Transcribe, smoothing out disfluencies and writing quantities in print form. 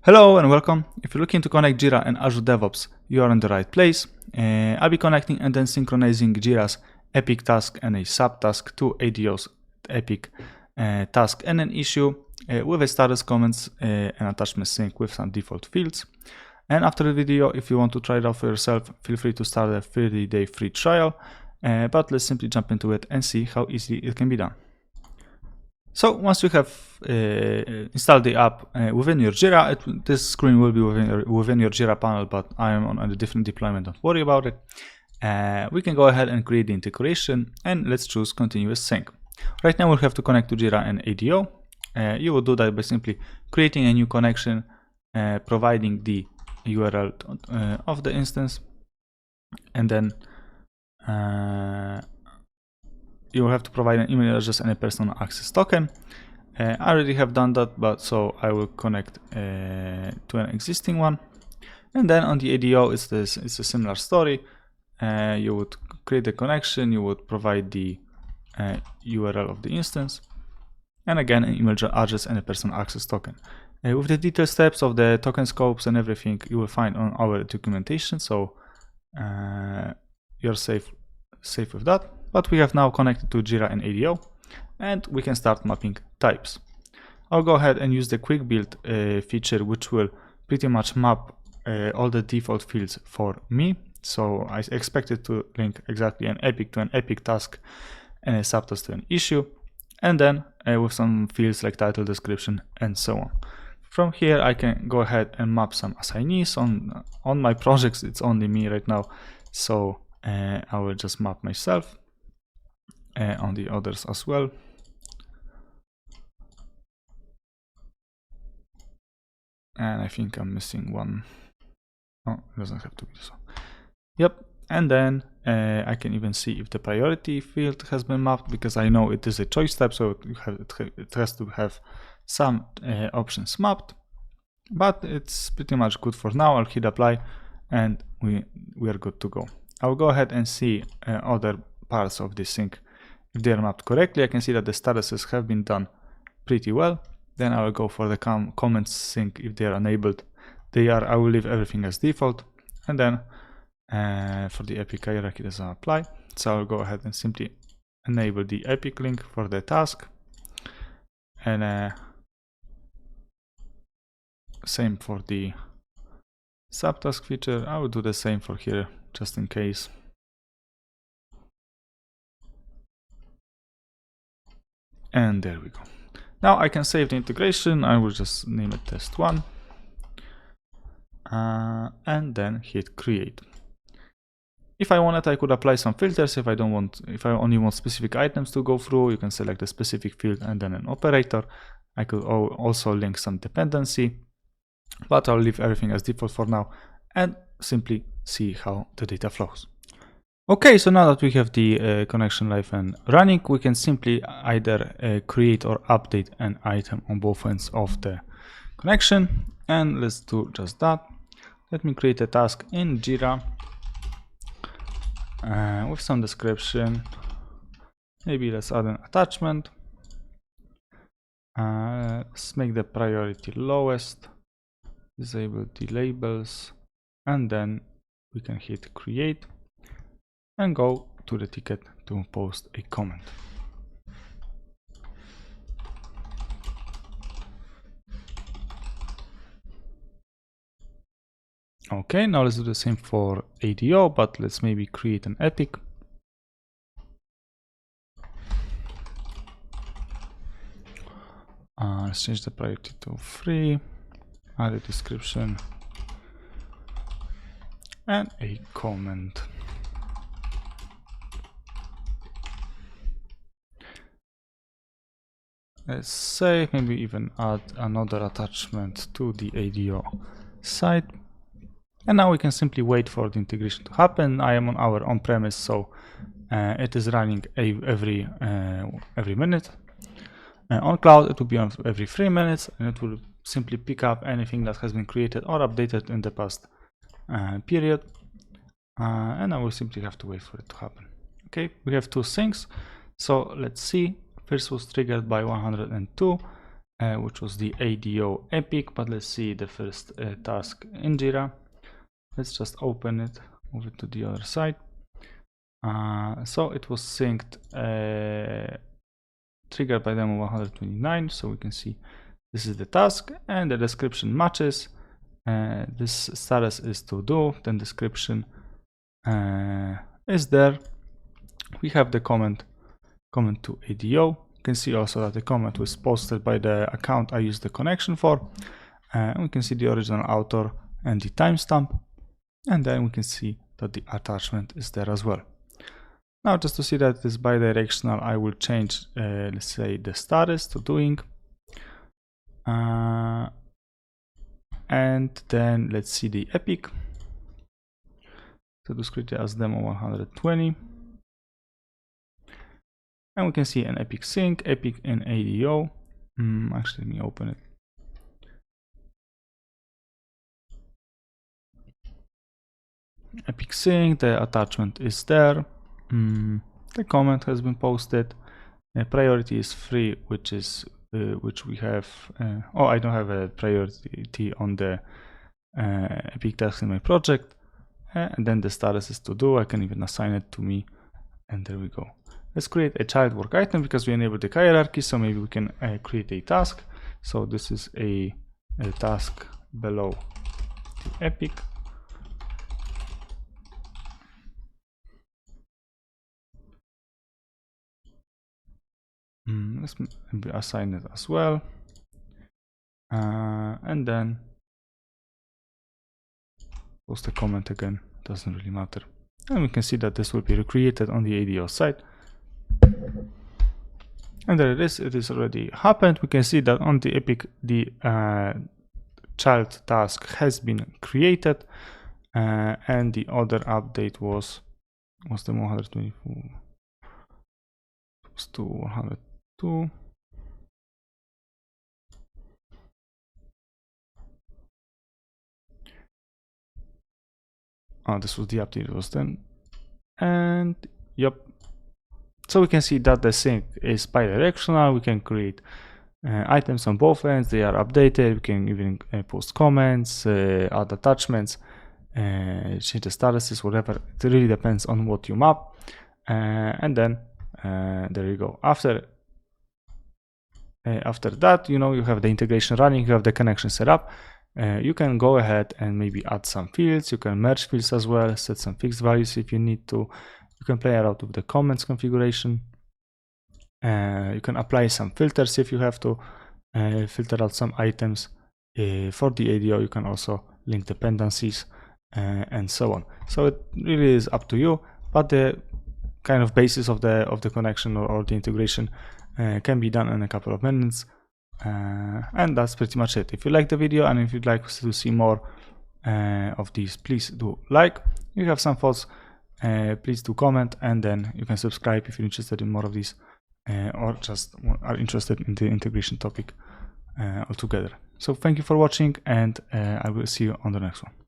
Hello and welcome. If you're looking to connect Jira and Azure DevOps, you are in the right place. I'll be connecting and then synchronizing Jira's epic task and a subtask to ADO's epic task and an issue with a status comments and attachment sync with some default fields. And after the video, if you want to try it out for yourself, feel free to start a 30-day free trial. But let's simply jump into it and see how easily it can be done. So once you have installed the app within your Jira, this screen will be within your Jira panel, but I am on a different deployment, don't worry about it. We can go ahead and create the integration and let's choose continuous sync. Right now we have to connect to Jira and ADO. You will do that by simply creating a new connection, providing the URL of the instance, and then you will have to provide an email address and a personal access token. I already have done that, but so I will connect to an existing one. And then on the ADO, it's a similar story. You would create a connection, you would provide the URL of the instance, and again an email address and a personal access token. With the detailed steps of the token scopes and everything, you will find on our documentation, so you're safe with that. But we have now connected to Jira and ADO, and we can start mapping types. I'll go ahead and use the quick build feature, which will pretty much map all the default fields for me. So I expect it to link exactly an epic to an epic task and a subtask to an issue, and then with some fields like title, description, and so on. From here, I can go ahead and map some assignees. On my projects, it's only me right now, so I will just map myself. On the others as well. And I think I'm missing one. Oh, it doesn't have to be so. Yep. And then I can even see if the priority field has been mapped, because I know it is a choice type, so it has to have some options mapped. But it's pretty much good for now. I'll hit apply and we are good to go. I'll go ahead and see other parts of this sync. If they are mapped correctly, I can see that the statuses have been done pretty well. Then I will go for the comments sync. If they are enabled, I will leave everything as default. And then for the epic hierarchy, it doesn't apply. So I'll go ahead and simply enable the epic link for the task. And same for the subtask feature. I will do the same for here, just in case. And there we go. Now I can save the integration. I will just name it test1 and then hit create. If I wanted, I could apply some filters. If I only want specific items to go through, you can select a specific field and then an operator. I could also link some dependency, but I'll leave everything as default for now and simply see how the data flows. Okay, so now that we have the connection live and running, we can simply either create or update an item on both ends of the connection. And let's do just that. Let me create a task in Jira with some description. Maybe let's add an attachment. Let's make the priority lowest, disable the labels, and then we can hit create and go to the ticket to post a comment. Okay, now let's do the same for ADO, but let's maybe create an epic. Let's change the priority to 3, add a description and a comment. Let's say maybe even add another attachment to the ADO site. And now we can simply wait for the integration to happen. I am on our on-premise, so it is running every minute. On cloud, it will be on every 3 minutes, and it will simply pick up anything that has been created or updated in the past period. And I will simply have to wait for it to happen. Okay, we have 2 syncs. So let's see. First was triggered by 102 which was the ADO epic, but let's see the first task in Jira. Let's just open it, move it to the other side. So it was synced, triggered by demo 129, so we can see this is the task and the description matches. This status is to do, then description is there. We have the comment to ADO. You can see also that the comment was posted by the account I used the connection for. We can see the original author and the timestamp, and then we can see that the attachment is there as well. Now, just to see that it is bidirectional, I will change, let's say, the status to doing. And then let's see the epic. So to create it as demo 120. And we can see an epic sync, epic in ADO. Actually, let me open it. Epic sync, the attachment is there. The comment has been posted. Priority is free, which is which we have. Oh, I don't have a priority on the epic task in my project. And then the status is to do. I can even assign it to me, and there we go. Let's create a child work item because we enabled the hierarchy, so maybe we can create a task. So this is a task below the epic. Let's assign it as well, and then post a comment again, doesn't really matter. And we can see that this will be recreated on the ADO side. And there it is already happened. We can see that on the epic, the child task has been created, and the other update was the 124, was to 102. This was the update was then, and yep. So we can see that the sync is bidirectional. We can create items on both ends. They are updated. We can even post comments, add attachments, change the statuses, whatever. It really depends on what you map. And then there you go. After that, you know, you have the integration running. You have the connection set up. You can go ahead and maybe add some fields. You can merge fields as well, set some fixed values if you need to. You can play around with the comments configuration. You can apply some filters if you have to filter out some items. For the ADO, you can also link dependencies and so on. So it really is up to you, but the kind of basis of the connection or the integration can be done in a couple of minutes. And that's pretty much it. If you like the video and if you'd like to see more of these, please do like. If you have some thoughts, please do comment, and then you can subscribe if you're interested in more of these or just are interested in the integration topic altogether. So thank you for watching, and I will see you on the next one.